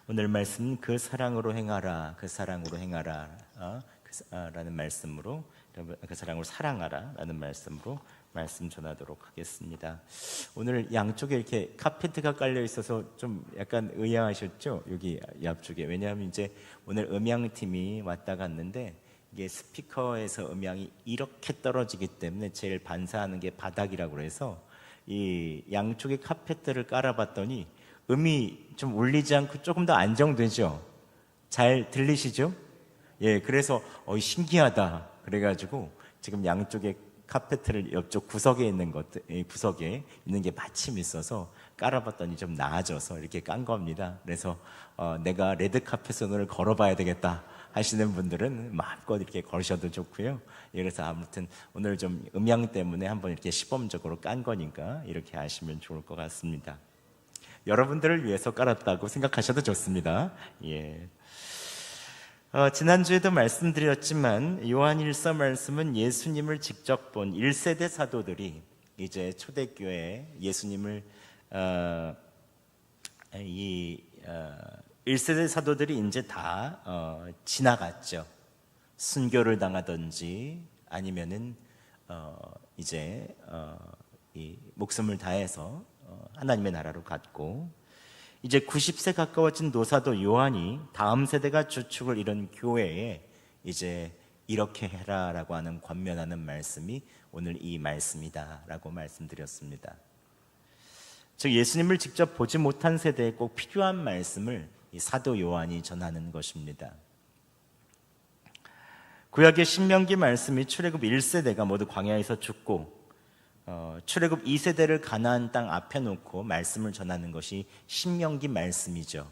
오늘 말씀 그 사랑으로 행하라, 그 사랑으로 행하라, 라는 말씀으로, 그 사랑으로 사랑하라 라는 말씀으로 말씀 전하도록 하겠습니다. 오늘 양쪽에 이렇게 카페트가 깔려 있어서 좀 약간 의아하셨죠? 여기 옆쪽에. 왜냐하면 이제 오늘 음향팀이 왔다 갔는데 이게 스피커에서 음향이 이렇게 떨어지기 때문에 제일 반사하는 게 바닥이라고 해서 이 양쪽에 카페트를 깔아봤더니 음이 좀 울리지 않고 조금 더 안정되죠? 잘 들리시죠? 예, 그래서 신기하다 그래가지고 지금 양쪽에 카페트를 옆쪽 구석에 있는 구석에 있는 게 마침 있어서 깔아봤더니 좀 나아져서 이렇게 깐 겁니다. 그래서 내가 레드 카펫 오늘 걸어봐야 되겠다 하시는 분들은 마음껏 이렇게 걸으셔도 좋고요. 그래서 아무튼 오늘 좀 음향 때문에 한번 이렇게 시범적으로 깐 거니까 이렇게 하시면 좋을 것 같습니다. 여러분들을 위해서 깔았다고 생각하셔도 좋습니다. 예. 지난주에도 말씀드렸지만 요한일서 말씀은 예수님을 직접 본 1세대 사도들이 이제 초대교회에 예수님을 1세대 사도들이 이제 다 지나갔죠. 순교를 당하든지 아니면은 이제 이 목숨을 다해서 하나님의 나라로 갔고, 이제 90세 가까워진 노사도 요한이 다음 세대가 주축을 이룬 교회에 이제 이렇게 해라라고 하는 권면하는 말씀이 오늘 이 말씀이다라고 말씀드렸습니다. 즉 예수님을 직접 보지 못한 세대에 꼭 필요한 말씀을 이 사도 요한이 전하는 것입니다. 구약의 신명기 말씀이 출애굽 1세대가 모두 광야에서 죽고 출애굽 2세대를 가나안 땅 앞에 놓고 말씀을 전하는 것이 신명기 말씀이죠.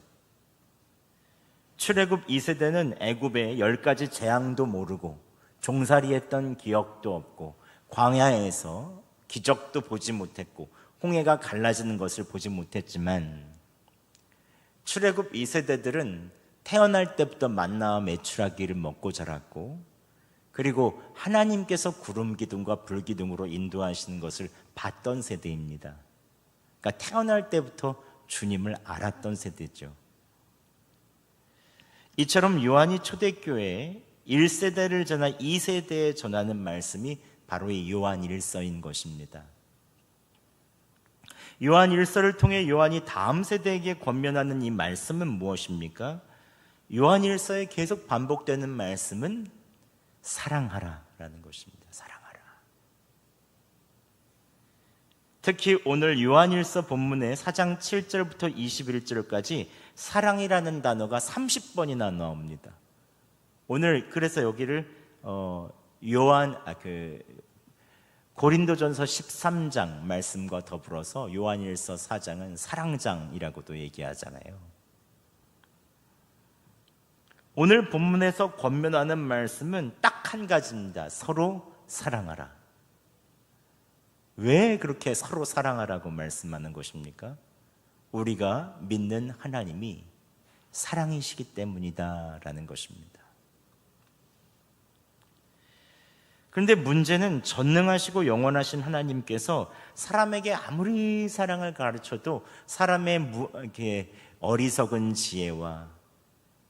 출애굽 2세대는 애굽의 10가지 재앙도 모르고 종살이했던 기억도 없고 광야에서 기적도 보지 못했고 홍해가 갈라지는 것을 보지 못했지만, 출애굽 2세대들은 태어날 때부터 만나와 메추라기를 먹고 자랐고, 그리고 하나님께서 구름 기둥과 불 기둥으로 인도하시는 것을 봤던 세대입니다. 그러니까 태어날 때부터 주님을 알았던 세대죠. 이처럼 요한이 초대교회에 1세대를 전하 2세대에 전하는 말씀이 바로 이 요한일서인 것입니다. 요한일서를 통해 요한이 다음 세대에게 권면하는 이 말씀은 무엇입니까? 요한일서에 계속 반복되는 말씀은 사랑하라라는 것입니다. 사랑하라. 특히 오늘 요한일서 본문의 4장 7절부터 21절까지 사랑이라는 단어가 30번이나 나옵니다. 오늘 그래서 여기를 고린도전서 13장 말씀과 더불어서 요한일서 4장은 사랑장이라고도 얘기하잖아요. 오늘 본문에서 권면하는 말씀은 딱 한 가지입니다. 서로 사랑하라. 왜 그렇게 서로 사랑하라고 말씀하는 것입니까? 우리가 믿는 하나님이 사랑이시기 때문이다라는 것입니다. 그런데 문제는 전능하시고 영원하신 하나님께서 사람에게 아무리 사랑을 가르쳐도 사람의 어리석은 지혜와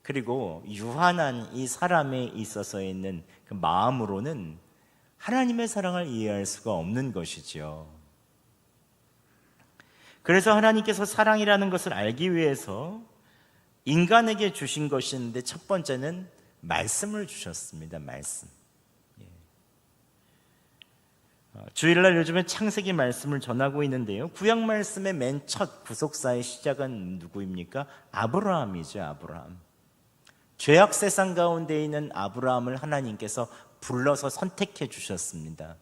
그리고 유한한 이 사람에 있어서 있는 그 마음으로는 하나님의 사랑을 이해할 수가 없는 것이죠. 그래서 하나님께서 사랑이라는 것을 알기 위해서 인간에게 주신 것인데 첫 번째는 말씀을 주셨습니다. 말씀. 주일날 요즘에 창세기 말씀을 전하고 있는데요, 구약 말씀의 맨 첫 구속사의 시작은 누구입니까? 아브라함이죠. 아브라함. 죄악 세상 가운데 있는 아브라함을 하나님께서 불러서 선택해 주셨습니다.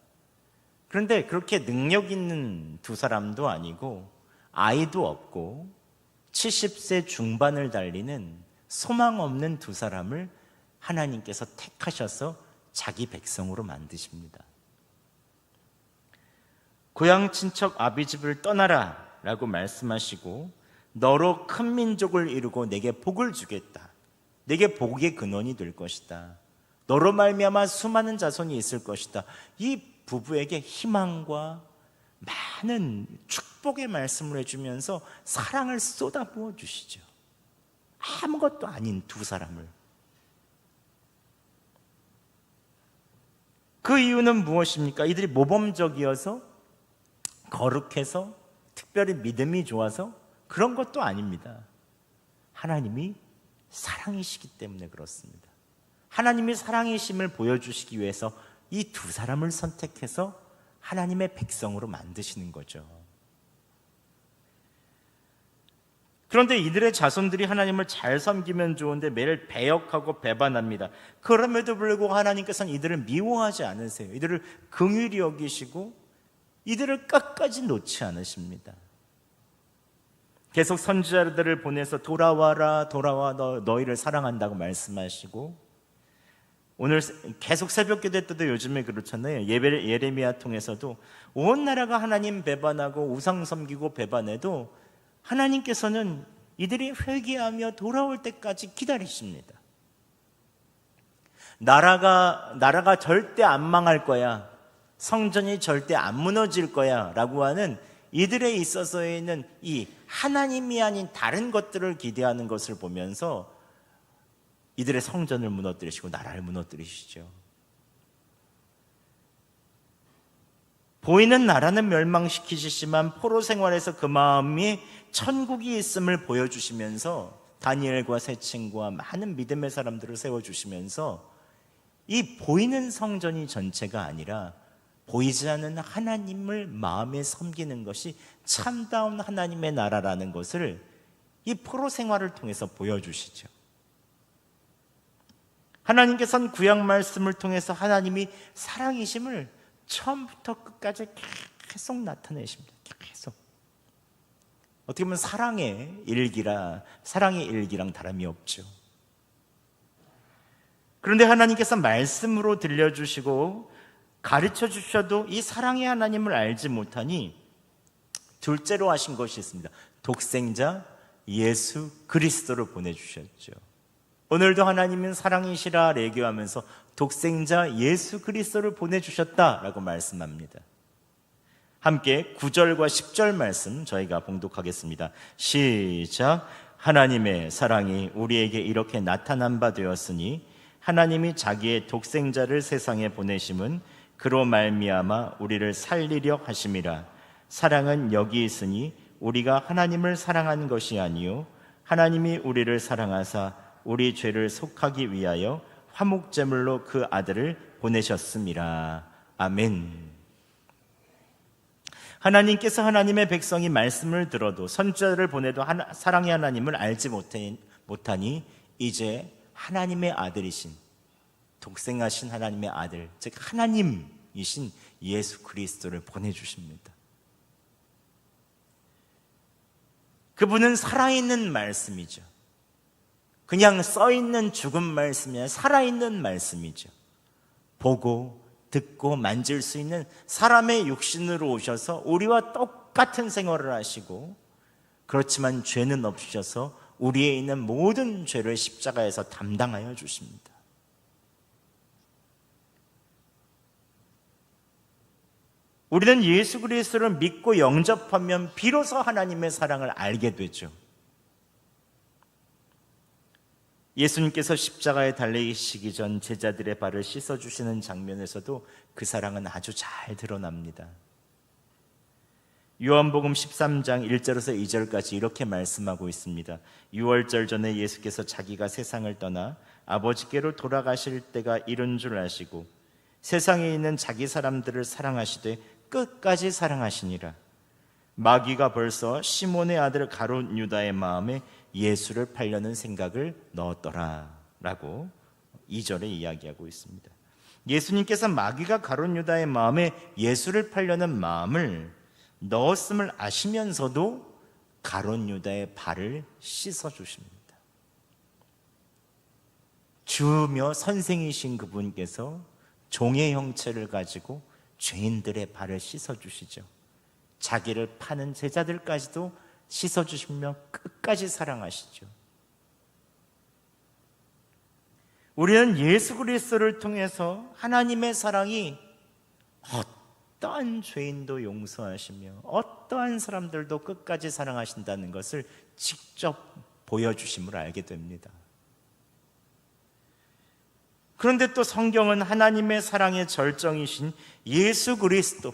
그런데 그렇게 능력 있는 두 사람도 아니고 아이도 없고 70세 중반을 달리는 소망 없는 두 사람을 하나님께서 택하셔서 자기 백성으로 만드십니다. 고향 친척 아비집을 떠나라 라고 말씀하시고 너로 큰 민족을 이루고 내게 복을 주겠다. 내게 복의 근원이 될 것이다. 너로 말미암아 수많은 자손이 있을 것이다. 이 부부에게 희망과 많은 축복의 말씀을 해주면서 사랑을 쏟아부어 주시죠. 아무것도 아닌 두 사람을. 그 이유는 무엇입니까? 이들이 모범적이어서, 거룩해서, 특별히 믿음이 좋아서 그런 것도 아닙니다. 하나님이 사랑이시기 때문에 그렇습니다. 하나님이 사랑이심을 보여주시기 위해서 이 두 사람을 선택해서 하나님의 백성으로 만드시는 거죠. 그런데 이들의 자손들이 하나님을 잘 섬기면 좋은데 매일 배역하고 배반합니다. 그럼에도 불구하고 하나님께서는 이들을 미워하지 않으세요. 이들을 긍휼히 여기시고 이들을 끝까지 놓지 않으십니다. 계속 선지자들을 보내서 돌아와라, 돌아와, 너희를 사랑한다고 말씀하시고, 오늘 계속 새벽기도 때도 요즘에 그렇잖아요. 예레미야 통해서도 온 나라가 하나님 배반하고 우상 섬기고 배반해도 하나님께서는 이들이 회개하며 돌아올 때까지 기다리십니다. 나라가 절대 안 망할 거야, 성전이 절대 안 무너질 거야 라고 하는 이들에 있어서는 이 하나님이 아닌 다른 것들을 기대하는 것을 보면서 이들의 성전을 무너뜨리시고 나라를 무너뜨리시죠. 보이는 나라는 멸망시키시지만 포로 생활에서 그 마음이 천국이 있음을 보여주시면서 다니엘과 세 친구와 많은 믿음의 사람들을 세워주시면서 이 보이는 성전이 전체가 아니라 보이지 않는 하나님을 마음에 섬기는 것이 참다운 하나님의 나라라는 것을 이 포로 생활을 통해서 보여주시죠. 하나님께서는 구약 말씀을 통해서 하나님이 사랑이심을 처음부터 끝까지 계속 나타내십니다. 계속. 어떻게 보면 사랑의 일기랑 다름이 없죠. 그런데 하나님께서 말씀으로 들려주시고 가르쳐 주셔도 이 사랑의 하나님을 알지 못하니 둘째로 하신 것이 있습니다. 독생자 예수 그리스도를 보내주셨죠. 오늘도 하나님은 사랑이시라 레교하면서 독생자 예수 그리스도를 보내주셨다라고 말씀합니다. 함께 9절과 10절 말씀 저희가 봉독하겠습니다. 시작. 하나님의 사랑이 우리에게 이렇게 나타난 바 되었으니 하나님이 자기의 독생자를 세상에 보내심은 그로 말미암아 우리를 살리려 하심이라. 사랑은 여기 있으니 우리가 하나님을 사랑한 것이 아니요 하나님이 우리를 사랑하사 우리 죄를 속하기 위하여 화목제물로 그 아들을 보내셨음이라. 아멘. 하나님께서 하나님의 백성이 말씀을 들어도 선지자를 보내도 사랑의 하나님을 알지 못하니 이제 하나님의 아들이신 독생하신 하나님의 아들, 즉 하나님이신 예수 그리스도를 보내주십니다. 그분은 살아있는 말씀이죠. 그냥 써있는 죽은 말씀이 아니라 살아있는 말씀이죠. 보고 듣고 만질 수 있는 사람의 육신으로 오셔서 우리와 똑같은 생활을 하시고, 그렇지만 죄는 없으셔서 우리에 있는 모든 죄를 십자가에서 담당하여 주십니다. 우리는 예수 그리스도를 믿고 영접하면 비로소 하나님의 사랑을 알게 되죠. 예수님께서 십자가에 달리시기 전 제자들의 발을 씻어주시는 장면에서도 그 사랑은 아주 잘 드러납니다. 요한복음 13장 1절에서 2절까지 이렇게 말씀하고 있습니다. 유월절 전에 예수께서 자기가 세상을 떠나 아버지께로 돌아가실 때가 이른 줄 아시고 세상에 있는 자기 사람들을 사랑하시되 끝까지 사랑하시니라. 마귀가 벌써 시몬의 아들 가룟 유다의 마음에 예수를 팔려는 생각을 넣었더라 라고 2절에 이야기하고 있습니다. 예수님께서 마귀가 가룟 유다의 마음에 예수를 팔려는 마음을 넣었음을 아시면서도 가룟 유다의 발을 씻어주십니다. 주며 선생이신 그분께서 종의 형체를 가지고 죄인들의 발을 씻어주시죠. 자기를 파는 제자들까지도 씻어주시며 끝까지 사랑하시죠. 우리는 예수 그리스도를 통해서 하나님의 사랑이 어떠한 죄인도 용서하시며 어떠한 사람들도 끝까지 사랑하신다는 것을 직접 보여주심을 알게 됩니다. 그런데 또 성경은 하나님의 사랑의 절정이신 예수 그리스도,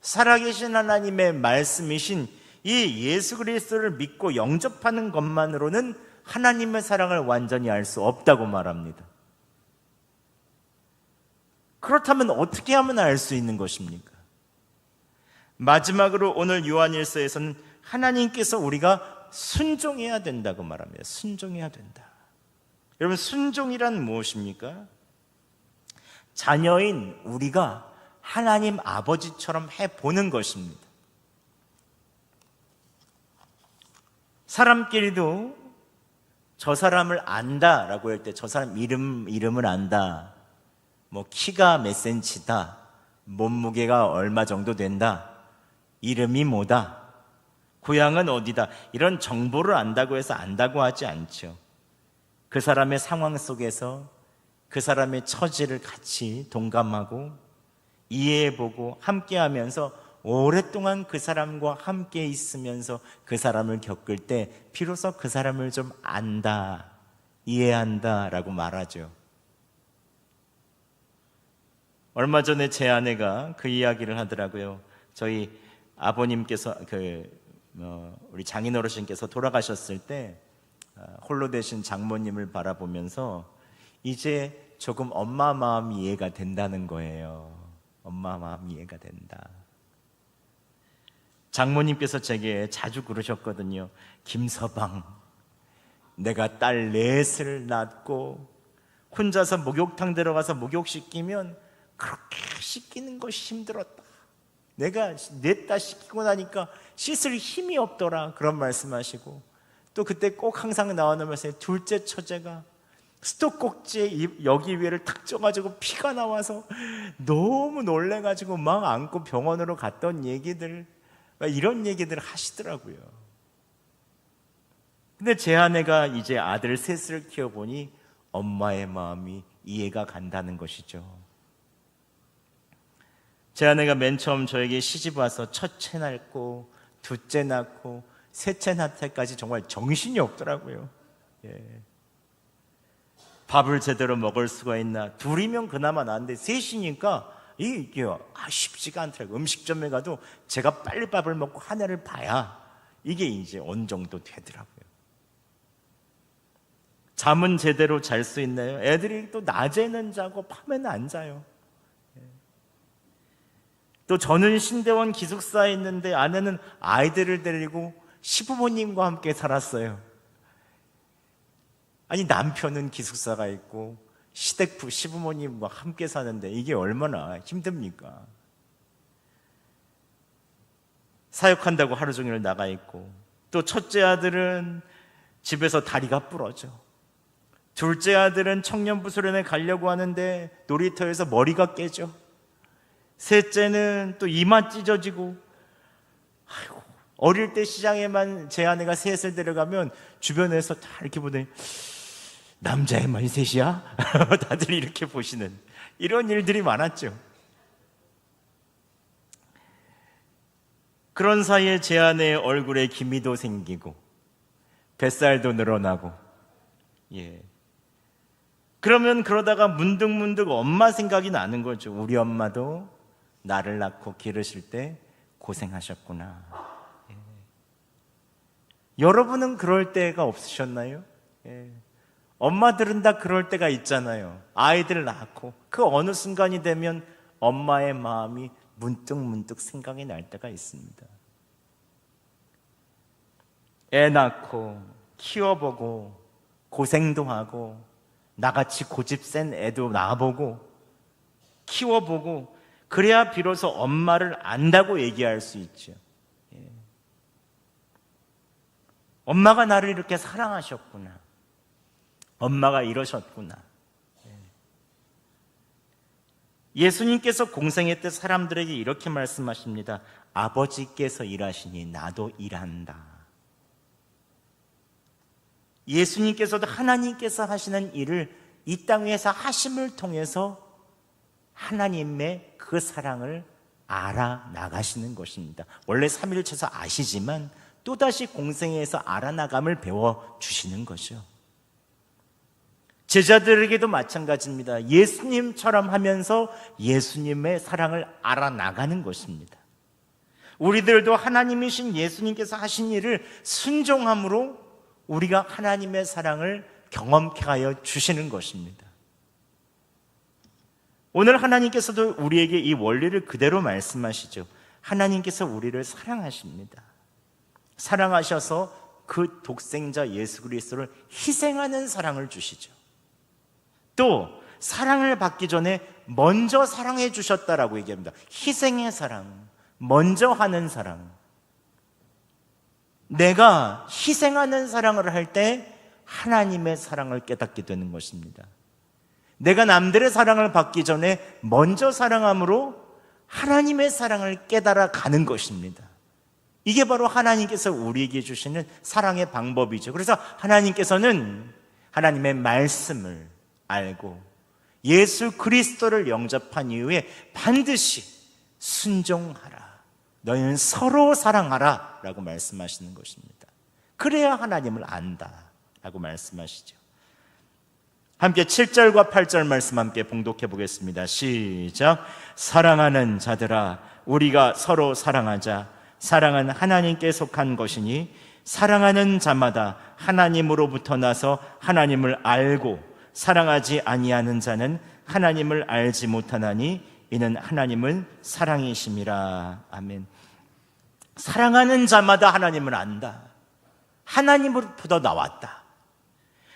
살아계신 하나님의 말씀이신 이 예수 그리스도를 믿고 영접하는 것만으로는 하나님의 사랑을 완전히 알 수 없다고 말합니다. 그렇다면 어떻게 하면 알 수 있는 것입니까? 마지막으로 오늘 요한일서에서는 하나님께서 우리가 순종해야 된다고 말합니다. 순종해야 된다. 여러분, 순종이란 무엇입니까? 자녀인 우리가 하나님 아버지처럼 해보는 것입니다. 사람끼리도 저 사람을 안다라고 할 때 저 사람 이름을 안다, 뭐 키가 몇 센치다, 몸무게가 얼마 정도 된다, 이름이 뭐다, 고향은 어디다, 이런 정보를 안다고 해서 안다고 하지 않죠. 그 사람의 상황 속에서 그 사람의 처지를 같이 동감하고 이해해보고 함께하면서 오랫동안 그 사람과 함께 있으면서 그 사람을 겪을 때 비로소 그 사람을 좀 안다, 이해한다 라고 말하죠. 얼마 전에 제 아내가 그 이야기를 하더라고요. 저희 아버님께서 우리 장인 어르신께서 돌아가셨을 때 홀로 되신 장모님을 바라보면서 이제 조금 엄마 마음 이해가 된다는 거예요. 엄마 마음 이해가 된다. 장모님께서 제게 자주 그러셨거든요. 김서방, 내가 딸 넷을 낳고 혼자서 목욕탕 들어가서 목욕 시키면 그렇게 씻기는 것이 힘들었다. 내가 넷다 씻기고 나니까 씻을 힘이 없더라. 그런 말씀하시고, 또 그때 꼭 항상 나오는 말씀에 둘째 처제가 수도꼭지에 여기 위에를 탁 쪄가지고 피가 나와서 너무 놀래가지고 막 안고 병원으로 갔던 얘기들, 이런 얘기들을 하시더라고요. 근데 제 아내가 이제 아들 셋을 키워보니 엄마의 마음이 이해가 간다는 것이죠. 제 아내가 맨 처음 저에게 시집 와서 첫째 낳고 둘째 낳고 셋째 낳을 때까지 정말 정신이 없더라고요. 밥을 제대로 먹을 수가 있나. 둘이면 그나마 나은데 셋이니까 이게 쉽지가 않더라고요. 음식점에 가도 제가 빨리 밥을 먹고 하나를 봐야 이게 이제 어느 정도 되더라고요. 잠은 제대로 잘 수 있나요? 애들이 또 낮에는 자고 밤에는 안 자요. 또 저는 신대원 기숙사에 있는데 아내는 아이들을 데리고 시부모님과 함께 살았어요. 아니, 남편은 기숙사가 있고 시댁 시부모님과 함께 사는데 이게 얼마나 힘듭니까? 사역한다고 하루 종일 나가 있고, 또 첫째 아들은 집에서 다리가 부러져. 둘째 아들은 청년부수련회 가려고 하는데 놀이터에서 머리가 깨져. 셋째는 또 이마 찢어지고. 아이고, 어릴 때 시장에만 제 아내가 셋을 데려가면 주변에서 다 이렇게 보더니 남자애만 셋이야? 다들 이렇게 보시는 이런 일들이 많았죠. 그런 사이에 제 아내의 얼굴에 기미도 생기고 뱃살도 늘어나고, 그러면 그러다가 문득문득 엄마 생각이 나는 거죠. 우리 엄마도 나를 낳고 기르실 때 고생하셨구나. 여러분은 그럴 때가 없으셨나요? 엄마들은 다 그럴 때가 있잖아요. 아이들 낳고 그 어느 순간이 되면 엄마의 마음이 문득문득 생각이 날 때가 있습니다. 애 낳고 키워보고 고생도 하고 나같이 고집 센 애도 낳아보고 키워보고 그래야 비로소 엄마를 안다고 얘기할 수 있죠. 엄마가 나를 이렇게 사랑하셨구나. 엄마가 이러셨구나. 예수님께서 공생애 때 사람들에게 이렇게 말씀하십니다. 아버지께서 일하시니 나도 일한다. 예수님께서도 하나님께서 하시는 일을 이 땅 위에서 하심을 통해서 하나님의 그 사랑을 알아나가시는 것입니다. 원래 삼위일체에서 아시지만 또다시 공생애에서 알아나감을 배워주시는 거죠. 제자들에게도 마찬가지입니다. 예수님처럼 하면서 예수님의 사랑을 알아나가는 것입니다. 우리들도 하나님이신 예수님께서 하신 일을 순종함으로 우리가 하나님의 사랑을 경험케 하여 주시는 것입니다. 오늘 하나님께서도 우리에게 이 원리를 그대로 말씀하시죠. 하나님께서 우리를 사랑하십니다. 사랑하셔서 그 독생자 예수 그리스도를 희생하는 사랑을 주시죠. 또 사랑을 받기 전에 먼저 사랑해 주셨다라고 얘기합니다. 희생의 사랑, 먼저 하는 사랑. 내가 희생하는 사랑을 할 때 하나님의 사랑을 깨닫게 되는 것입니다. 내가 남들의 사랑을 받기 전에 먼저 사랑함으로 하나님의 사랑을 깨달아 가는 것입니다. 이게 바로 하나님께서 우리에게 주시는 사랑의 방법이죠. 그래서 하나님께서는 하나님의 말씀을 알고 예수 그리스도를 영접한 이후에 반드시 순종하라, 너희는 서로 사랑하라 라고 말씀하시는 것입니다. 그래야 하나님을 안다 라고 말씀하시죠. 함께 7절과 8절 말씀 함께 봉독해 보겠습니다. 시작. 사랑하는 자들아, 우리가 서로 사랑하자. 사랑은 하나님께 속한 것이니 사랑하는 자마다 하나님으로부터 나서 하나님을 알고 사랑하지 아니하는 자는 하나님을 알지 못하나니 이는 하나님은 사랑이심이라. 아멘. 사랑하는 자마다 하나님을 안다. 하나님으로부터 나왔다.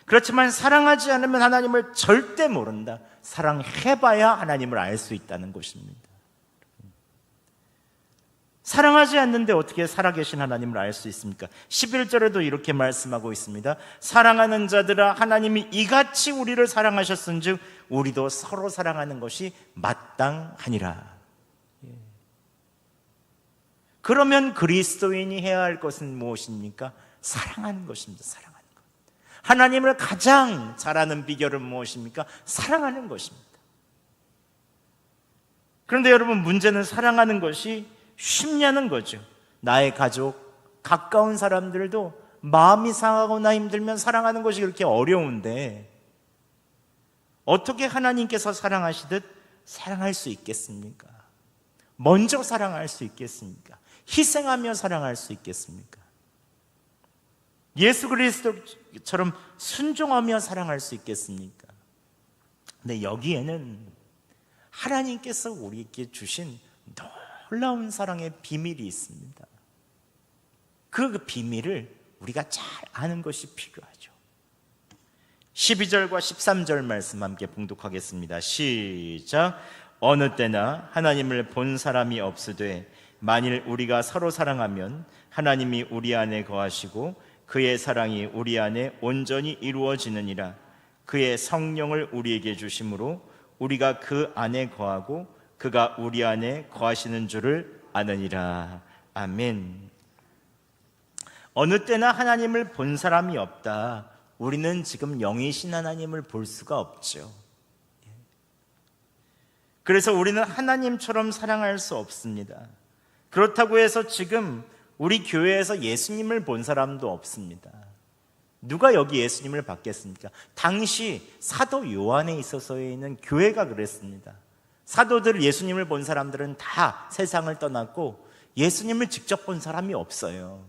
그렇지만 사랑하지 않으면 하나님을 절대 모른다. 사랑해봐야 하나님을 알 수 있다는 것입니다. 사랑하지 않는데 어떻게 살아계신 하나님을 알 수 있습니까? 11절에도 이렇게 말씀하고 있습니다. 사랑하는 자들아, 하나님이 이같이 우리를 사랑하셨은즉 우리도 서로 사랑하는 것이 마땅하니라. 그러면 그리스도인이 해야 할 것은 무엇입니까? 사랑하는 것입니다. 사랑하는 것. 하나님을 가장 잘하는 비결은 무엇입니까? 사랑하는 것입니다. 그런데 여러분, 문제는 사랑하는 것이 쉽냐는 거죠. 나의 가족, 가까운 사람들도 마음이 상하거나 힘들면 사랑하는 것이 그렇게 어려운데 어떻게 하나님께서 사랑하시듯 사랑할 수 있겠습니까? 먼저 사랑할 수 있겠습니까? 희생하며 사랑할 수 있겠습니까? 예수 그리스도처럼 순종하며 사랑할 수 있겠습니까? 근데 여기에는 하나님께서 우리에게 주신 놀라운 사랑의 비밀이 있습니다. 그 비밀을 우리가 잘 아는 것이 필요하죠. 12절과 13절 말씀 함께 봉독하겠습니다. 시작. 어느 때나 하나님을 본 사람이 없으되 만일 우리가 서로 사랑하면 하나님이 우리 안에 거하시고 그의 사랑이 우리 안에 온전히 이루어지느니라. 그의 성령을 우리에게 주심으로 우리가 그 안에 거하고 그가 우리 안에 거하시는 줄을 아느니라. 아멘. 어느 때나 하나님을 본 사람이 없다. 우리는 지금 영이신 하나님을 볼 수가 없죠. 그래서 우리는 하나님처럼 사랑할 수 없습니다. 그렇다고 해서 지금 우리 교회에서 예수님을 본 사람도 없습니다. 누가 여기 예수님을 봤겠습니까? 당시 사도 요한에 있어서는 교회가 그랬습니다. 사도들, 예수님을 본 사람들은 다 세상을 떠났고 예수님을 직접 본 사람이 없어요.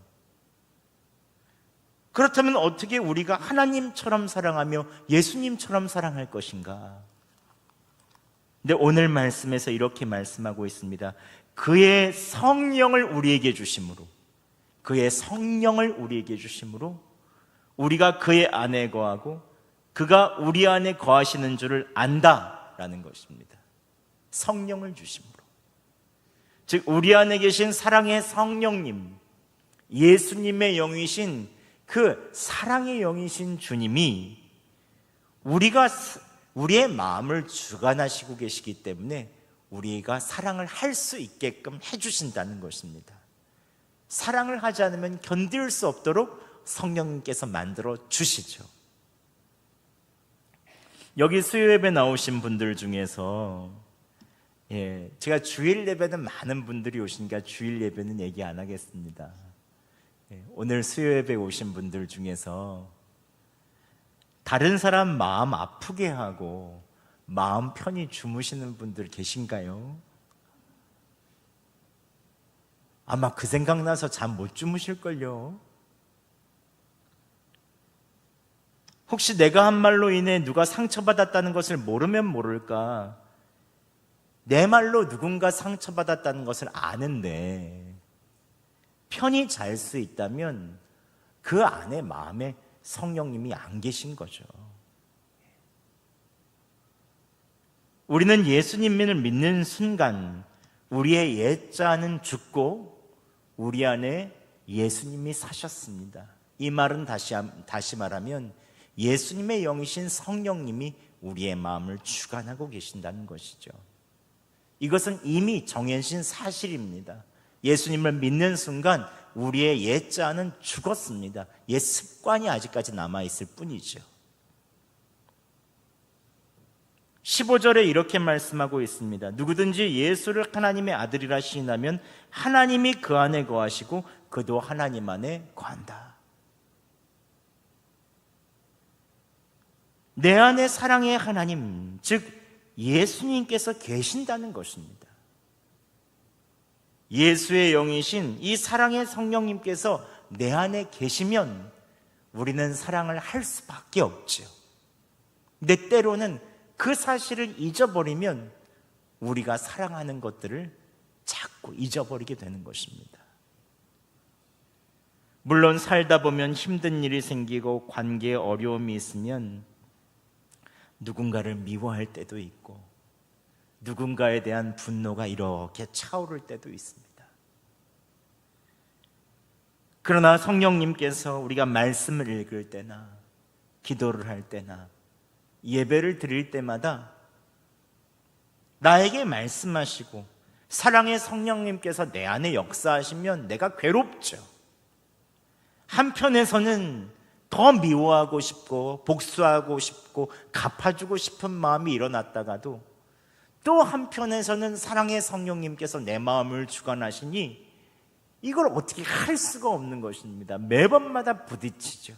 그렇다면 어떻게 우리가 하나님처럼 사랑하며 예수님처럼 사랑할 것인가? 근데 오늘 말씀에서 이렇게 말씀하고 있습니다. 그의 성령을 우리에게 주심으로, 그의 성령을 우리에게 주심으로 우리가 그의 안에 거하고 그가 우리 안에 거하시는 줄을 안다라는 것입니다. 성령을 주심으로, 즉 우리 안에 계신 사랑의 성령님, 예수님의 영이신 그 사랑의 영이신 주님이 우리의 마음을 주관하시고 계시기 때문에 우리가 사랑을 할 수 있게끔 해주신다는 것입니다. 사랑을 하지 않으면 견딜 수 없도록 성령님께서 만들어 주시죠. 여기 수요예배 나오신 분들 중에서 제가 주일 예배는 많은 분들이 오시니까 주일 예배는 얘기 안 하겠습니다. 오늘 수요예배 오신 분들 중에서 다른 사람 마음 아프게 하고 마음 편히 주무시는 분들 계신가요? 아마 그 생각나서 잠 못 주무실걸요. 혹시 내가 한 말로 인해 누가 상처받았다는 것을 모르면 모를까, 내 말로 누군가 상처받았다는 것을 아는데 편히 잘 수 있다면 그 안에 마음에 성령님이 안 계신 거죠. 우리는 예수님을 믿는 순간 우리의 옛자는 죽고 우리 안에 예수님이 사셨습니다. 이 말은 다시 말하면 예수님의 영이신 성령님이 우리의 마음을 주관하고 계신다는 것이죠. 이것은 이미 정해진 사실입니다. 예수님을 믿는 순간 우리의 옛자는 죽었습니다. 옛 습관이 아직까지 남아있을 뿐이죠. 15절에 이렇게 말씀하고 있습니다. 누구든지 예수를 하나님의 아들이라 시인하면 하나님이 그 안에 거하시고 그도 하나님 안에 거한다. 내 안에 사랑의 하나님, 즉 예수님께서 계신다는 것입니다. 예수의 영이신 이 사랑의 성령님께서 내 안에 계시면 우리는 사랑을 할 수밖에 없죠. 근데 때로는 그 사실을 잊어버리면 우리가 사랑하는 것들을 자꾸 잊어버리게 되는 것입니다. 물론 살다 보면 힘든 일이 생기고 관계에 어려움이 있으면 누군가를 미워할 때도 있고 누군가에 대한 분노가 이렇게 차오를 때도 있습니다. 그러나 성령님께서 우리가 말씀을 읽을 때나 기도를 할 때나 예배를 드릴 때마다 나에게 말씀하시고 사랑의 성령님께서 내 안에 역사하시면 내가 괴롭죠. 한편에서는 더 미워하고 싶고 복수하고 싶고 갚아주고 싶은 마음이 일어났다가도 또 한편에서는 사랑의 성령님께서 내 마음을 주관하시니 이걸 어떻게 할 수가 없는 것입니다. 매번마다 부딪히죠.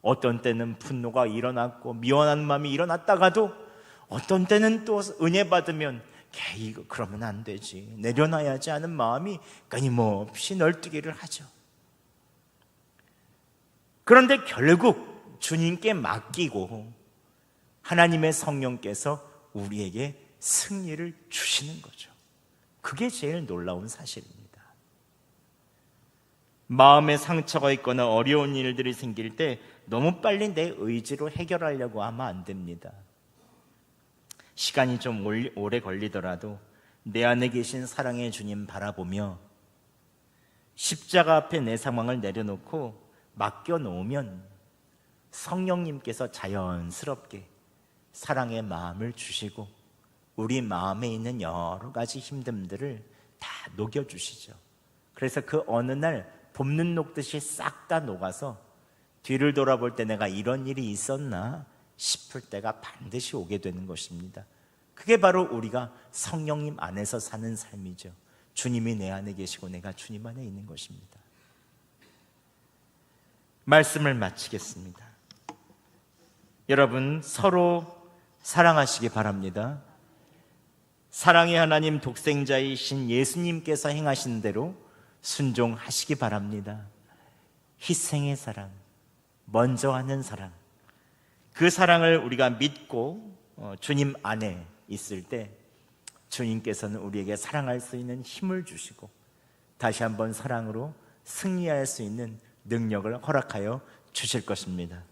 어떤 때는 분노가 일어났고 미워하는 마음이 일어났다가도 어떤 때는 또 은혜 받으면 이거 그러면 안 되지, 내려놔야지 하는 마음이 끊임없이 널뛰기를 하죠. 그런데 결국 주님께 맡기고 하나님의 성령께서 우리에게 승리를 주시는 거죠. 그게 제일 놀라운 사실입니다. 마음에 상처가 있거나 어려운 일들이 생길 때 너무 빨리 내 의지로 해결하려고 하면 안 됩니다. 시간이 좀 오래 걸리더라도 내 안에 계신 사랑의 주님 바라보며 십자가 앞에 내 상황을 내려놓고 맡겨놓으면 성령님께서 자연스럽게 사랑의 마음을 주시고 우리 마음에 있는 여러 가지 힘듦들을 다 녹여주시죠. 그래서 그 어느 날 봄눈 녹듯이 싹 다 녹아서 뒤를 돌아볼 때 내가 이런 일이 있었나 싶을 때가 반드시 오게 되는 것입니다. 그게 바로 우리가 성령님 안에서 사는 삶이죠. 주님이 내 안에 계시고 내가 주님 안에 있는 것입니다. 말씀을 마치겠습니다. 여러분 서로 사랑하시기 바랍니다. 사랑의 하나님 독생자이신 예수님께서 행하신 대로 순종하시기 바랍니다. 희생의 사랑, 먼저 하는 사랑, 그 사랑을 우리가 믿고 주님 안에 있을 때 주님께서는 우리에게 사랑할 수 있는 힘을 주시고 다시 한번 사랑으로 승리할 수 있는 능력을 허락하여 주실 것입니다.